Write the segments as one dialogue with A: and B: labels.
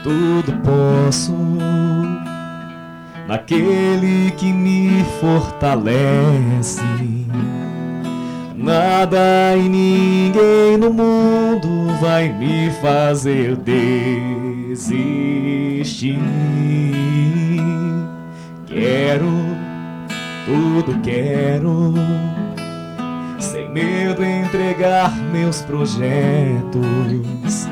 A: tudo posso, naquele que me fortalece. Nada e ninguém no mundo vai me fazer desistir. Tudo quero, sem medo entregar meus projetos,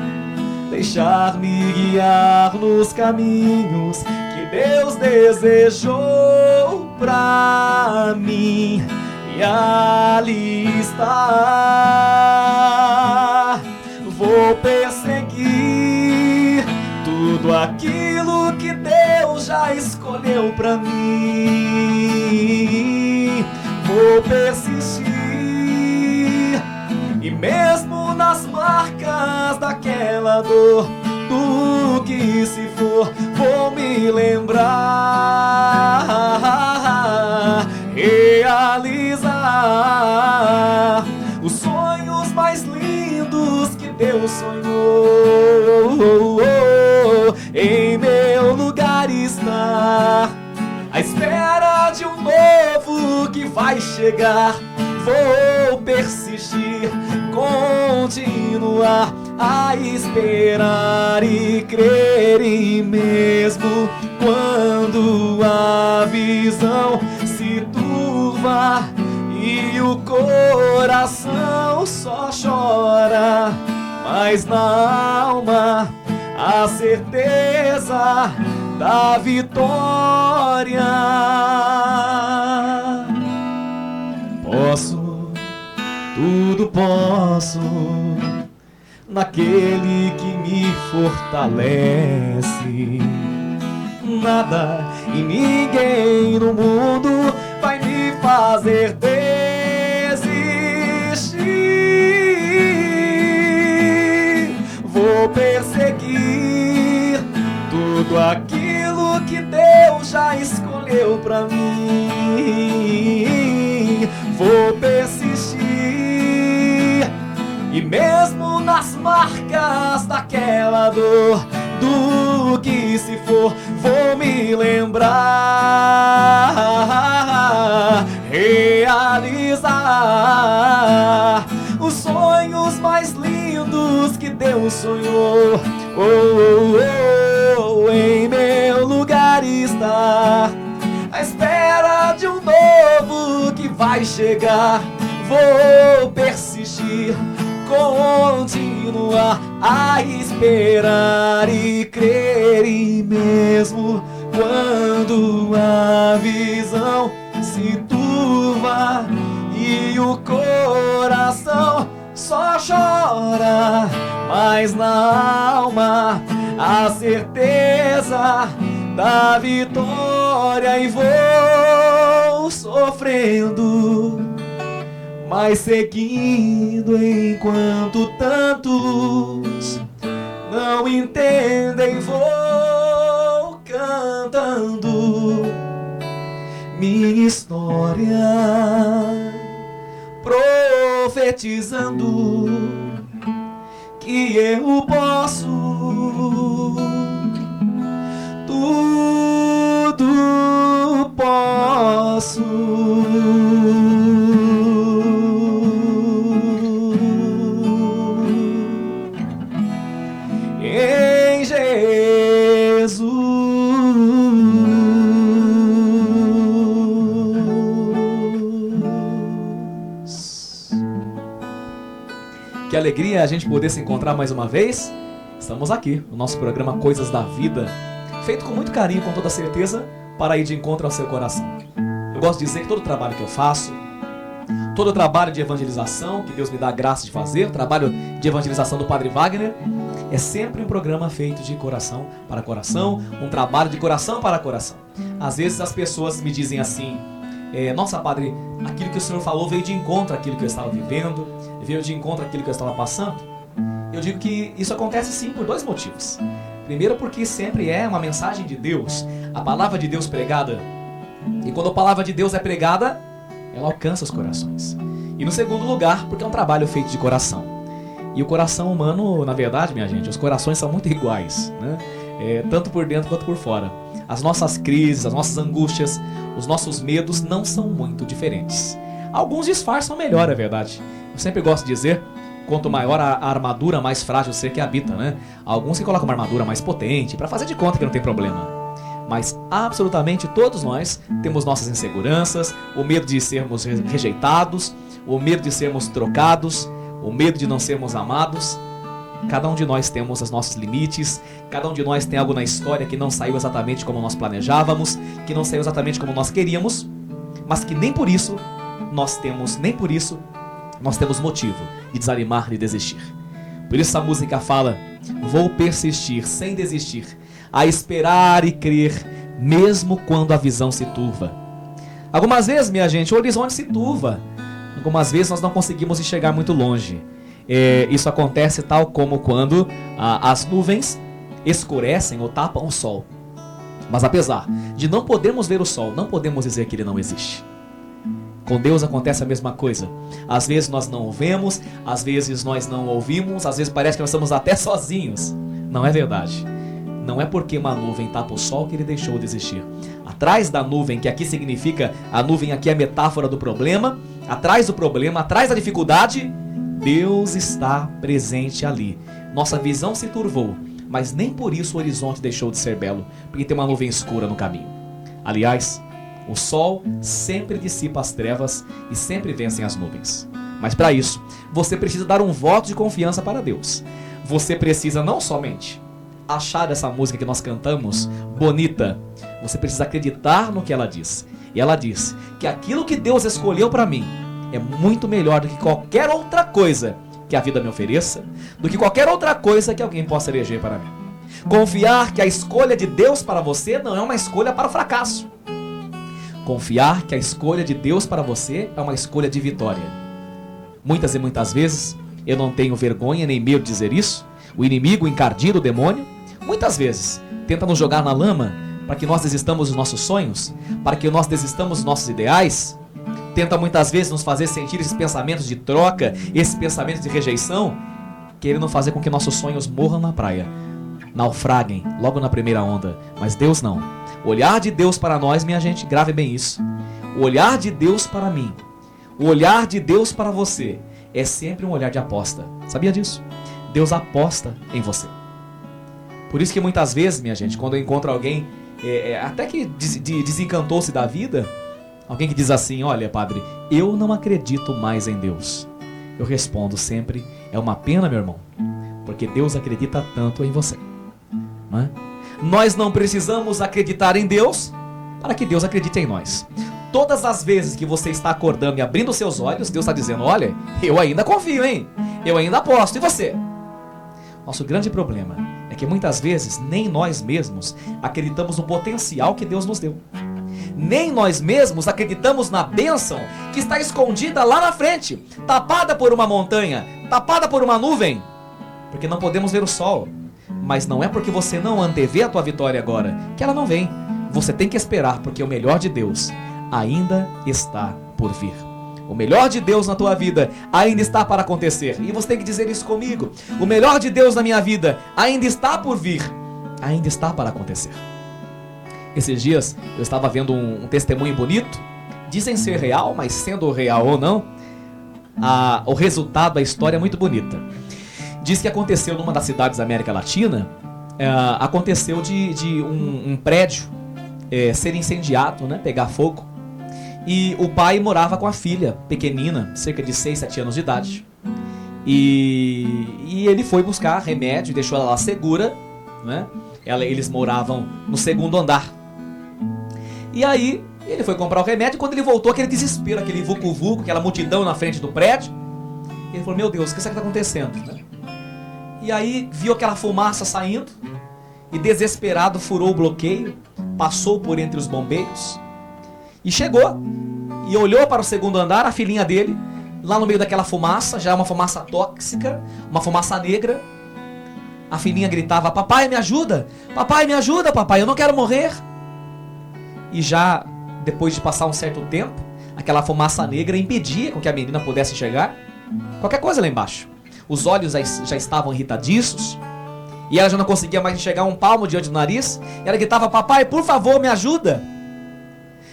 A: deixar-me guiar nos caminhos que Deus desejou pra mim. E ali está, vou perseguir tudo aquilo que Deus já escolheu pra mim. Vou persistir, e mesmo nas marcas daquela dor, do que se for, vou me lembrar. Realizar os sonhos mais lindos que Deus sonhou. Em meu lugar está, à espera de um novo que vai chegar. Vou persistir, continuar a esperar e crer, e mesmo quando a visão se turva e o coração só chora, mas na alma a certeza da vitória. Tudo posso, naquele que me fortalece. Nada e ninguém no mundo vai me fazer desistir. Vou perseguir tudo aquilo que Deus já escolheu pra mim. Vou persistir, e mesmo nas marcas daquela dor, do que se for, vou me lembrar. Realizar os sonhos mais lindos que Deus sonhou. Em meu lugar está, à espera de um novo que vai chegar. Vou persistir, continuar a esperar e crer, e mesmo quando a visão se turva e o coração só chora, mas na alma a certeza da vitória. E vou sofrendo, mas seguindo enquanto tantos não entendem. Vou cantando minha história, profetizando que eu posso tudo posso. Em Jesus. Que alegria a gente poder se encontrar mais uma vez. Estamos aqui no nosso programa Coisas da Vida, feito com muito carinho, com toda certeza, para ir de encontro ao seu coração. Eu gosto de dizer que todo o trabalho que eu faço, todo o trabalho de evangelização que Deus me dá a graça de fazer, o trabalho de evangelização do Padre Wagner, é sempre um programa feito de coração para coração, um trabalho de coração para coração. Às vezes as pessoas me dizem assim: nossa, Padre, aquilo que o senhor falou veio de encontro àquilo que eu estava vivendo, veio de encontro àquilo que eu estava passando. Eu digo que isso acontece sim por dois motivos. Primeiro, porque sempre é uma mensagem de Deus, a palavra de Deus pregada. E quando a palavra de Deus é pregada, ela alcança os corações. E no segundo lugar, porque é um trabalho feito de coração. E o coração humano, na verdade, minha gente, os corações são muito iguais, né? Tanto por dentro quanto por fora. As nossas crises, as nossas angústias, os nossos medos não são muito diferentes. Alguns disfarçam melhor, é verdade. Eu sempre gosto de dizer, quanto maior a armadura, mais frágil o ser que habita, né? Alguns que colocam uma armadura mais potente para fazer de conta que não tem problema. Mas absolutamente todos nós temos nossas inseguranças, o medo de sermos rejeitados, o medo de sermos trocados, o medo de não sermos amados. Cada um de nós temos os nossos limites, cada um de nós tem algo na história que não saiu exatamente como nós planejávamos, que não saiu exatamente como nós queríamos, mas que nem por isso nós temos motivo de desanimar, de desistir. Por isso essa música fala: vou persistir sem desistir, a esperar e crer, mesmo quando a visão se turva. Algumas vezes, minha gente, o horizonte se turva. Algumas vezes nós não conseguimos enxergar muito longe. Isso acontece tal como quando as nuvens escurecem ou tapam o sol. Mas apesar de não podermos ver o sol, não podemos dizer que ele não existe. Com Deus acontece a mesma coisa. Às vezes nós não o vemos, às vezes nós não ouvimos, às vezes parece que nós estamos até sozinhos. Não é verdade. Não é porque uma nuvem tapa o sol que ele deixou de existir. Atrás da nuvem, que aqui significa, a nuvem aqui é a metáfora do problema, atrás do problema, atrás da dificuldade, Deus está presente ali. Nossa visão se turvou, mas nem por isso o horizonte deixou de ser belo, porque tem uma nuvem escura no caminho. Aliás, o sol sempre dissipa as trevas e sempre vencem as nuvens. Mas para isso, você precisa dar um voto de confiança para Deus. Você precisa não somente achar essa música que nós cantamos bonita, você precisa acreditar no que ela diz. E ela diz que aquilo que Deus escolheu para mim é muito melhor do que qualquer outra coisa que a vida me ofereça, do que qualquer outra coisa que alguém possa eleger para mim. Confiar que a escolha de Deus para você não é uma escolha para o fracasso. Confiar que a escolha de Deus para você é uma escolha de vitória. Muitas e muitas vezes, eu não tenho vergonha nem medo de dizer isso, o inimigo, o encardido, o demônio, muitas vezes tenta nos jogar na lama para que nós desistamos dos nossos sonhos, para que nós desistamos dos nossos ideais, tenta muitas vezes nos fazer sentir esses pensamentos de troca, esses pensamentos de rejeição, querendo fazer com que nossos sonhos morram na praia, naufraguem logo na primeira onda. Mas Deus não. O olhar de Deus para nós, minha gente, grave bem isso. O olhar de Deus para mim, o olhar de Deus para você é sempre um olhar de aposta. Sabia disso? Deus aposta em você. Por isso que muitas vezes, minha gente, quando eu encontro alguém até que desencantou-se da vida, alguém que diz assim: olha, padre, eu não acredito mais em Deus, eu respondo sempre: é uma pena, meu irmão, porque Deus acredita tanto em você, não é? Nós não precisamos acreditar em Deus para que Deus acredite em nós. Todas as vezes que você está acordando e abrindo os seus olhos, Deus está dizendo: olha, eu ainda confio, hein? Eu ainda aposto. E você? Nosso grande problema é que muitas vezes nem nós mesmos acreditamos no potencial que Deus nos deu. Nem nós mesmos acreditamos na bênção que está escondida lá na frente, tapada por uma montanha, tapada por uma nuvem, porque não podemos ver o sol. Mas não é porque você não antevê a tua vitória agora que ela não vem. Você tem que esperar, porque o melhor de Deus ainda está por vir. O melhor de Deus na tua vida ainda está para acontecer. E você tem que dizer isso comigo: o melhor de Deus na minha vida ainda está por vir, ainda está para acontecer. Esses dias eu estava vendo um testemunho bonito. Dizem ser real, mas sendo real ou não, o resultado da história é muito bonita. Diz que aconteceu numa das cidades da América Latina, aconteceu de um prédio ser incendiado, né, pegar fogo. E o pai morava com a filha pequenina, cerca de 6, 7 anos de idade. E ele foi buscar remédio e deixou ela lá segura, né? Eles moravam no segundo andar. E aí ele foi comprar o remédio, e quando ele voltou, aquele desespero, aquele vucu-vucu, aquela multidão na frente do prédio, ele falou: meu Deus, o que será que está acontecendo? Né? E aí viu aquela fumaça saindo e, desesperado, furou o bloqueio, passou por entre os bombeiros e chegou e olhou para o segundo andar, a filhinha dele lá no meio daquela fumaça, já uma fumaça tóxica, uma fumaça negra. A filhinha gritava: papai, me ajuda, papai, eu não quero morrer. E já depois de passar um certo tempo, aquela fumaça negra impedia com que a menina pudesse enxergar qualquer coisa lá embaixo. os olhos já estavam irritadiços, e ela já não conseguia mais enxergar um palmo diante do nariz. Ela gritava: papai, por favor, me ajuda.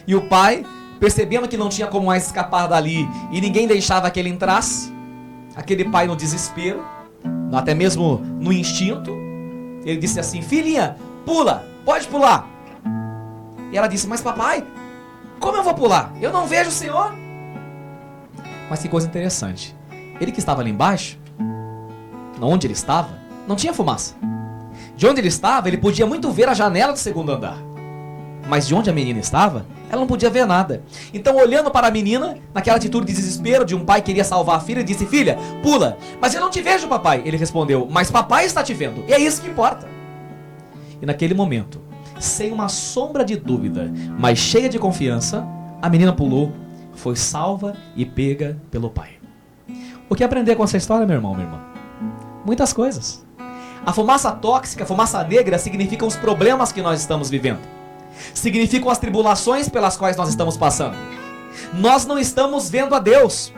A: E o pai, percebendo que não tinha como mais escapar dali, e ninguém deixava que ele entrasse, aquele pai no desespero, até mesmo no instinto, ele disse assim: filhinha, pula, pode pular. E ela disse: mas papai, como eu vou pular? Eu não vejo o Senhor. Mas que coisa interessante, ele que estava ali embaixo, onde ele estava, não tinha fumaça. De onde ele estava, ele podia muito ver a janela do segundo andar. Mas de onde a menina estava, ela não podia ver nada. Então, olhando para a menina, naquela atitude de desespero de um pai que queria salvar a filha, ele disse: filha, pula. Mas eu não te vejo, papai. Ele respondeu: mas papai está te vendo, e é isso que importa. E naquele momento, sem uma sombra de dúvida, mas cheia de confiança, a menina pulou, foi salva e pega pelo pai. O que aprender com essa história, meu irmão, minha irmã? Muitas coisas. A fumaça tóxica, a fumaça negra, significam os problemas que nós estamos vivendo. Significam as tribulações pelas quais nós estamos passando. Nós não estamos vendo a Deus.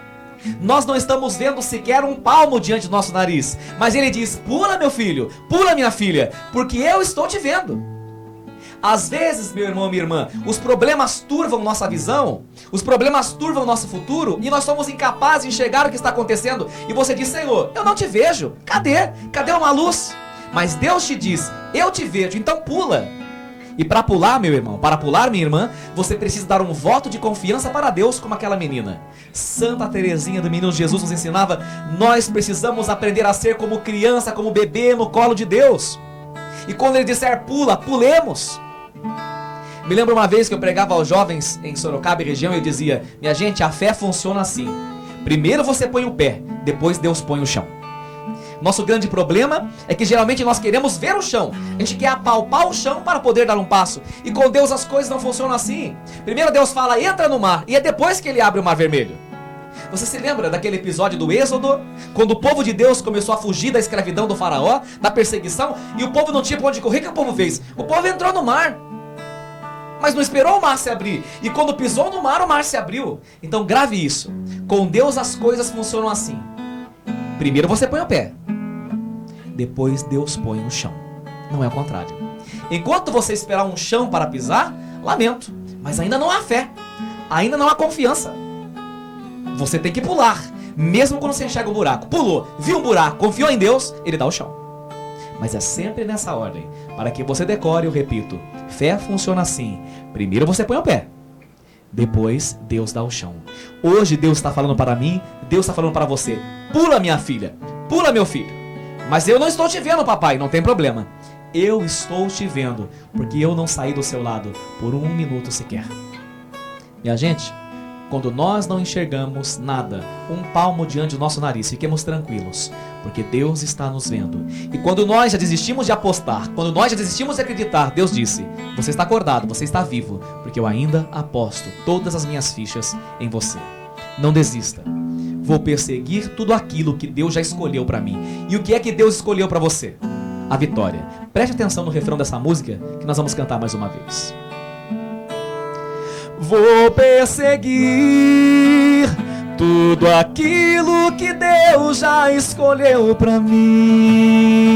A: Nós não estamos vendo sequer um palmo diante do nosso nariz. Mas Ele diz: pula, meu filho, pula, minha filha, porque eu estou te vendo. Às vezes, meu irmão, minha irmã, os problemas turvam nossa visão, os problemas turvam nosso futuro, e nós somos incapazes de enxergar o que está acontecendo. E você diz: Senhor, eu não te vejo. Cadê? Cadê uma luz? Mas Deus te diz: eu te vejo, então pula. E para pular, meu irmão, para pular, minha irmã, você precisa dar um voto de confiança para Deus, como aquela menina. Santa Teresinha do Menino Jesus nos ensinava: nós precisamos aprender a ser como criança, como bebê no colo de Deus. E quando Ele disser pula, pulemos. Me lembro uma vez que eu pregava aos jovens em Sorocaba e região, e eu dizia: minha gente, a fé funciona assim. Primeiro você põe o pé, depois Deus põe o chão. Nosso grande problema é que geralmente nós queremos ver o chão. A gente quer apalpar o chão para poder dar um passo. E com Deus as coisas não funcionam assim. Primeiro Deus fala: entra no mar, e é depois que Ele abre o mar vermelho. Você se lembra daquele episódio do Êxodo, quando o povo de Deus começou a fugir da escravidão do faraó, da perseguição, e o povo não tinha para onde correr? O que o povo fez? O povo entrou no mar, mas não esperou o mar se abrir. E quando pisou no mar, o mar se abriu. Então grave isso: com Deus as coisas funcionam assim. Primeiro você põe o pé, depois Deus põe o chão. Não é o contrário. Enquanto você esperar um chão para pisar, lamento, mas ainda não há fé, ainda não há confiança. Você tem que pular, mesmo quando você enxerga um buraco. Pulou, viu um buraco, confiou em Deus, Ele dá o chão. Mas é sempre nessa ordem. Para que você decore, eu repito: fé funciona assim. Primeiro você põe o pé, depois Deus dá o chão. Hoje Deus está falando para mim, Deus está falando para você: pula, minha filha, pula, meu filho. Mas eu não estou te vendo, papai. Não tem problema, eu estou te vendo, porque eu não saí do seu lado por um minuto sequer. Minha gente, quando nós não enxergamos nada, um palmo diante do nosso nariz, fiquemos tranquilos, porque Deus está nos vendo. E quando nós já desistimos de apostar, quando nós já desistimos de acreditar, Deus disse: você está acordado, você está vivo, porque eu ainda aposto todas as minhas fichas em você. Não desista. Vou perseguir tudo aquilo que Deus já escolheu para mim. E o que é que Deus escolheu para você? A vitória. Preste atenção no refrão dessa música, que nós vamos cantar mais uma vez. Vou perseguir tudo aquilo que Deus já escolheu pra mim.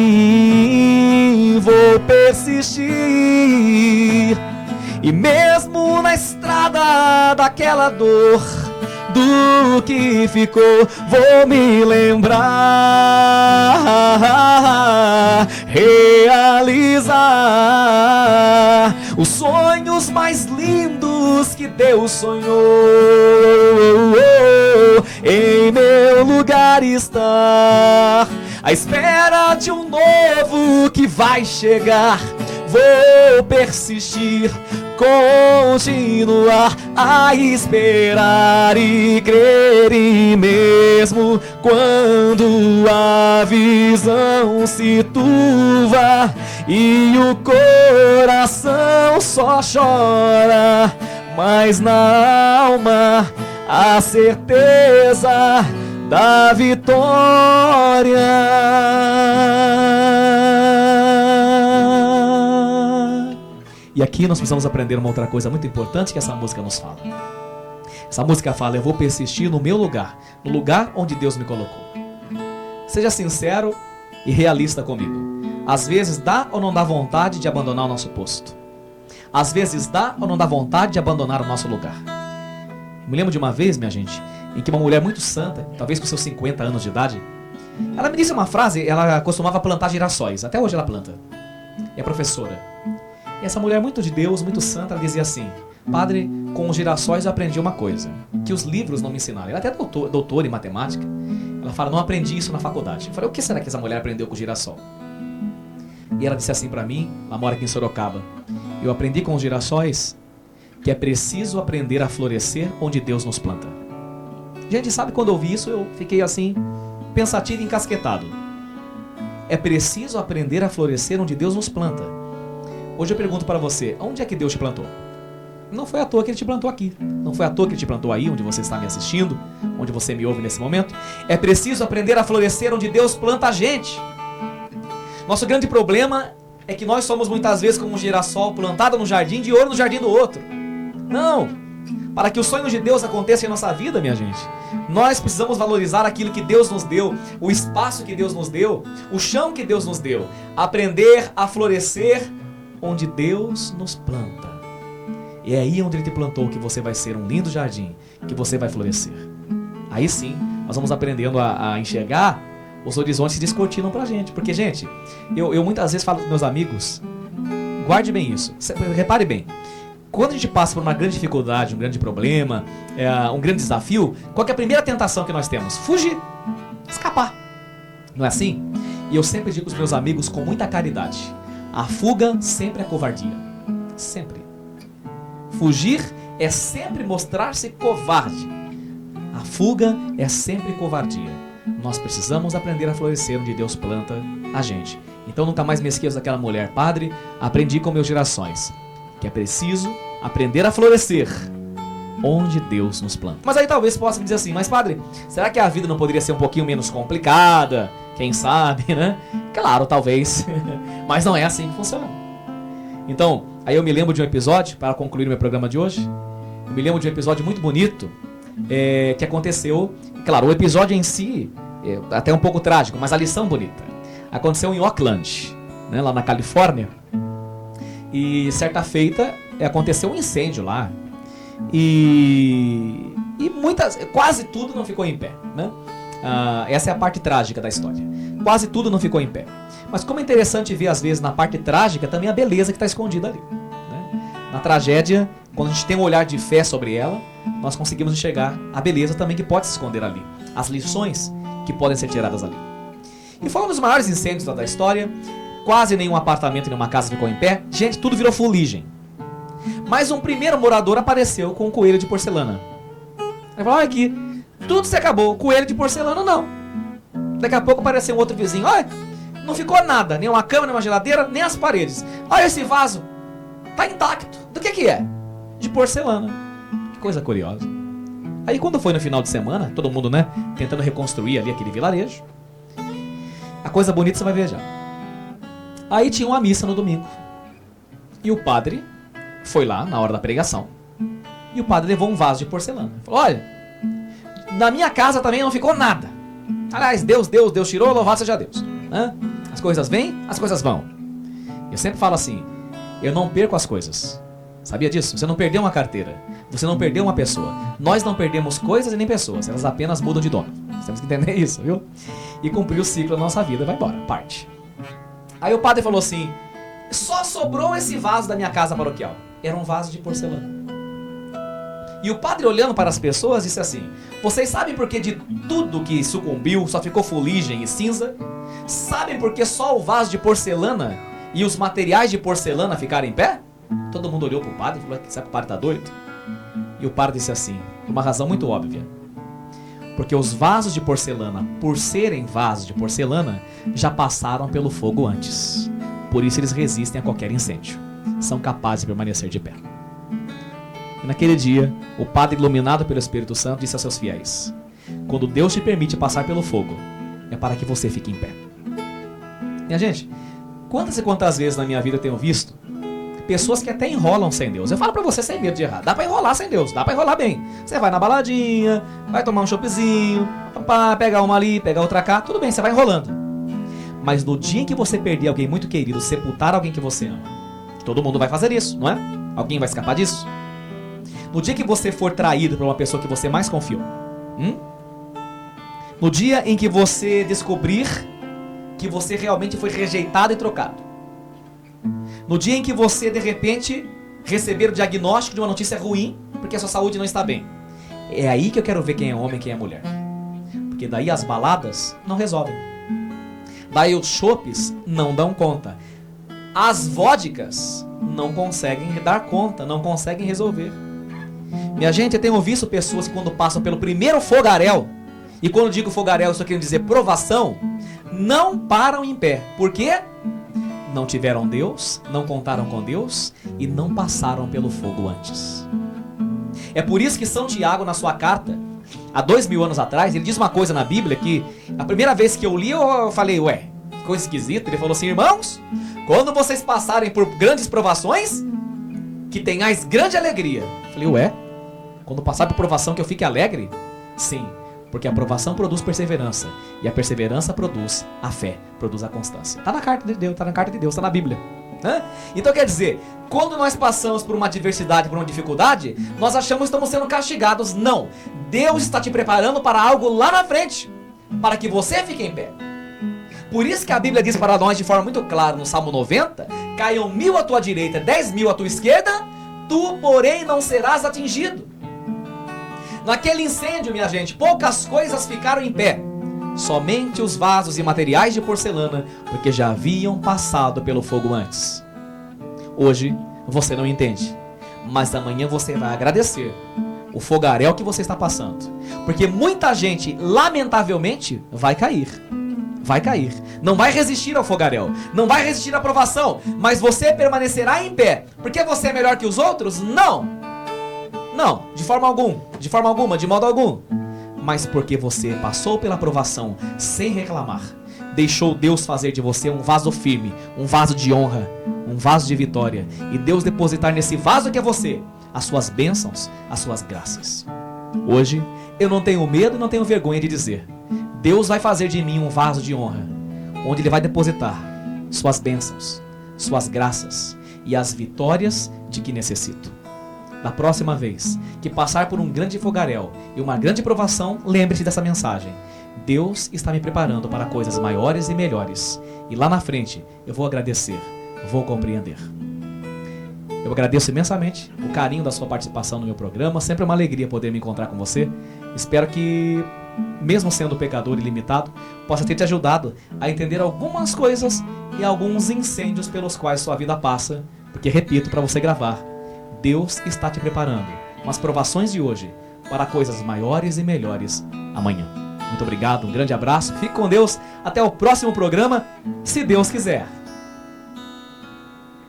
A: Vou persistir, e mesmo na estrada daquela dor, do que ficou, vou me lembrar, realizar os sonhos mais lindos que Deus sonhou. Em meu lugar estar, à espera de um novo que vai chegar. Vou persistir, continuar a esperar e crer, e mesmo quando a visão se turva e o coração só chora, mas na alma a certeza da vitória. E aqui nós precisamos aprender uma outra coisa muito importante que essa música nos fala. Essa música fala: eu vou persistir no meu lugar, no lugar onde Deus me colocou. Seja sincero e realista comigo. Às vezes dá ou não dá vontade de abandonar o nosso posto? Às vezes dá ou não dá vontade de abandonar o nosso lugar? Eu me lembro de uma vez, minha gente, em que uma mulher muito santa, talvez com seus 50 anos de idade, ela me disse uma frase. Ela costumava plantar girassóis, até hoje ela planta. É professora. E essa mulher muito de Deus, muito santa, ela dizia assim: padre, com os girassóis eu aprendi uma coisa, que os livros não me ensinaram. Ela até é doutora em matemática. Ela fala: não aprendi isso na faculdade. Eu falei: o que será que essa mulher aprendeu com o girassol? E ela disse assim pra mim, ela mora aqui em Sorocaba: eu aprendi com os girassóis que é preciso aprender a florescer onde Deus nos planta. Gente, sabe, quando eu ouvi isso, eu fiquei assim, pensativo e encasquetado. É preciso aprender a florescer onde Deus nos planta. Hoje eu pergunto para você: onde é que Deus te plantou? Não foi à toa que Ele te plantou aqui. Não foi à toa que Ele te plantou aí, onde você está me assistindo, onde você me ouve nesse momento. É preciso aprender a florescer onde Deus planta a gente. Nosso grande problema é que nós somos muitas vezes como um girassol plantado no jardim de ouro no jardim do outro. Não! Para que os sonhos de Deus aconteçam em nossa vida, minha gente, nós precisamos valorizar aquilo que Deus nos deu, o espaço que Deus nos deu, o chão que Deus nos deu. Aprender a florescer onde Deus nos planta. E é aí onde Ele te plantou que você vai ser um lindo jardim, que você vai florescer. Aí sim, nós vamos aprendendo a enxergar os horizontes que descortinam pra gente. Porque, gente, eu muitas vezes falo com meus amigos, guarde bem isso, repare bem. Quando a gente passa por uma grande dificuldade, um grande problema, um grande desafio, qual que é a primeira tentação que nós temos? Fugir, escapar. Não é assim? E eu sempre digo aos meus amigos com muita caridade: a fuga sempre é covardia. Sempre. Fugir é sempre mostrar-se covarde. A fuga é sempre covardia. Nós precisamos aprender a florescer onde Deus planta a gente. Então nunca mais me esqueço daquela mulher: padre, aprendi com meus girassóis que é preciso aprender a florescer onde Deus nos planta. Mas aí talvez possa dizer assim: mas padre, será que a vida não poderia ser um pouquinho menos complicada? Quem sabe, né? Claro, talvez. Mas não é assim que funciona. Então, aí eu me lembro de um episódio, para concluir o meu programa de hoje, eu me lembro de um episódio muito bonito que aconteceu. Claro, o episódio em si é até um pouco trágico, mas a lição bonita. Aconteceu em Oakland, né, lá na Califórnia. E certa feita aconteceu um incêndio lá. E quase tudo não ficou em pé, né? Essa é a parte trágica da história. Quase tudo não ficou em pé. Mas como é interessante ver às vezes na parte trágica também a beleza que está escondida ali, né? Na tragédia, quando a gente tem um olhar de fé sobre ela, nós conseguimos enxergar a beleza também que pode se esconder ali, as lições que podem ser tiradas ali. E foi um dos maiores incêndios da história. Quase nenhum apartamento, nenhuma casa ficou em pé. Gente, tudo virou fuligem. Mas um primeiro morador apareceu com um coelho de porcelana. Ele falou: olha aqui, tudo se acabou, coelho de porcelana não. Daqui a pouco apareceu um outro vizinho: olha, não ficou nada, nem uma cama, nem uma geladeira, nem as paredes. Olha esse vaso, tá intacto. Do que é? De porcelana. Que coisa curiosa. Aí quando foi no final de semana, todo mundo, né, tentando reconstruir ali aquele vilarejo, a coisa bonita você vai ver já. Aí tinha uma missa no domingo. E o padre foi lá na hora da pregação. E o padre levou um vaso de porcelana. Falou: olha, na minha casa também não ficou nada. Aliás, Deus tirou, louvado seja Deus. As coisas vêm, as coisas vão. Eu sempre falo assim: eu não perco as coisas. Sabia disso? Você não perdeu uma carteira. Você não perdeu uma pessoa. Nós não perdemos coisas e nem pessoas. Elas apenas mudam de dono. Nós temos que entender isso, viu? E cumprir o ciclo da nossa vida. Vai embora, parte. Aí o padre falou assim: só sobrou esse vaso da minha casa paroquial. Era um vaso de porcelana. E o padre, olhando para as pessoas, disse assim: vocês sabem por que de tudo que sucumbiu só ficou fuligem e cinza? Sabem por que só o vaso de porcelana e os materiais de porcelana ficaram em pé? Todo mundo olhou para o padre e falou: será que o padre está doido? E o padre disse assim, por uma razão muito óbvia: porque os vasos de porcelana, por serem vasos de porcelana, já passaram pelo fogo antes. Por isso eles resistem a qualquer incêndio. São capazes de permanecer de pé. E naquele dia, o padre, iluminado pelo Espírito Santo, disse a seus fiéis: quando Deus te permite passar pelo fogo, é para que você fique em pé. Minha gente, quantas e quantas vezes na minha vida eu tenho visto pessoas que até enrolam sem Deus. Eu falo pra você sem medo de errar. Dá pra enrolar sem Deus, dá pra enrolar bem. Você vai na baladinha, vai tomar um choppzinho, pegar uma ali, pegar outra cá, tudo bem, você vai enrolando. Mas no dia em que você perder alguém muito querido, sepultar alguém que você ama, todo mundo vai fazer isso, não é? Alguém vai escapar disso? No dia que você for traído por uma pessoa que você mais confiou, no dia em que você descobrir que você realmente foi rejeitado e trocado, no dia em que você de repente receber o diagnóstico de uma notícia ruim porque a sua saúde não está bem, é aí que eu quero ver quem é homem e quem é mulher. Porque daí as baladas não resolvem, daí os chopes não dão conta, as vodkas não conseguem dar conta, não conseguem resolver. Minha gente, eu tenho visto pessoas que quando passam pelo primeiro fogaréu, e quando digo fogaréu, eu estou querendo dizer provação, não param em pé. Por quê? Não tiveram Deus, não contaram com Deus e não passaram pelo fogo antes. É por isso que São Tiago, na sua carta, há 2000 anos atrás, ele diz uma coisa na Bíblia que a primeira vez que eu li, eu falei, ué, coisa esquisita. Ele falou assim: irmãos, quando vocês passarem por grandes provações, que tenhais grande alegria. Eu falei, ué, quando passar por provação que eu fique alegre? Sim, porque a provação produz perseverança, e a perseverança produz a fé, produz a constância. Está na carta de Deus, está na carta de Deus, está na Bíblia. Então quer dizer, quando nós passamos por uma adversidade, por uma dificuldade, nós achamos que estamos sendo castigados. Não, Deus está te preparando para algo lá na frente, para que você fique em pé. Por isso que a Bíblia diz para nós de forma muito clara no Salmo 90, caiam 1000 à tua direita, 10.000 à tua esquerda, tu porém não serás atingido. Naquele incêndio, minha gente, poucas coisas ficaram em pé, somente os vasos e materiais de porcelana, porque já haviam passado pelo fogo antes. Hoje você não entende, mas amanhã você vai agradecer o fogaréu que você está passando, porque muita gente, lamentavelmente, vai cair. Vai cair, não vai resistir ao fogaréu, não vai resistir à provação, mas você permanecerá em pé. Porque você é melhor que os outros? Não, não, de forma alguma, de modo algum. Mas porque você passou pela provação sem reclamar, deixou Deus fazer de você um vaso firme, um vaso de honra, um vaso de vitória, e Deus depositar nesse vaso que é você as suas bênçãos, as suas graças. Hoje eu não tenho medo e não tenho vergonha de dizer: Deus vai fazer de mim um vaso de honra, onde Ele vai depositar suas bênçãos, suas graças e as vitórias de que necessito. Da próxima vez que passar por um grande fogaréu e uma grande provação, lembre-se dessa mensagem: Deus está me preparando para coisas maiores e melhores, e lá na frente eu vou agradecer, vou compreender. Eu agradeço imensamente o carinho da sua participação no meu programa, sempre é uma alegria poder me encontrar com você. Espero que, mesmo sendo pecador e limitado, possa ter te ajudado a entender algumas coisas e alguns incêndios pelos quais sua vida passa, porque, repito, para você gravar, Deus está te preparando com as provações de hoje para coisas maiores e melhores amanhã. Muito obrigado, um grande abraço, fique com Deus, até o próximo programa, se Deus quiser.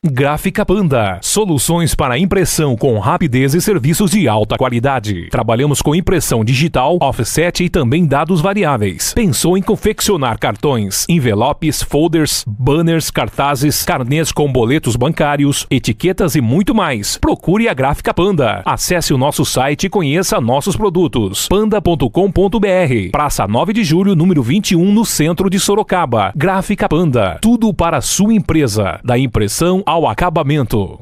B: Gráfica Panda. Soluções para impressão com rapidez e serviços de alta qualidade. Trabalhamos com impressão digital, offset e também dados variáveis. Pensou em confeccionar cartões, envelopes, folders, banners, cartazes, carnês com boletos bancários, etiquetas e muito mais? Procure a Gráfica Panda. Acesse o nosso site e conheça nossos produtos. panda.com.br. Praça 9 de Julho, número 21, no centro de Sorocaba. Gráfica Panda. Tudo para a sua empresa, da impressão ao acabamento.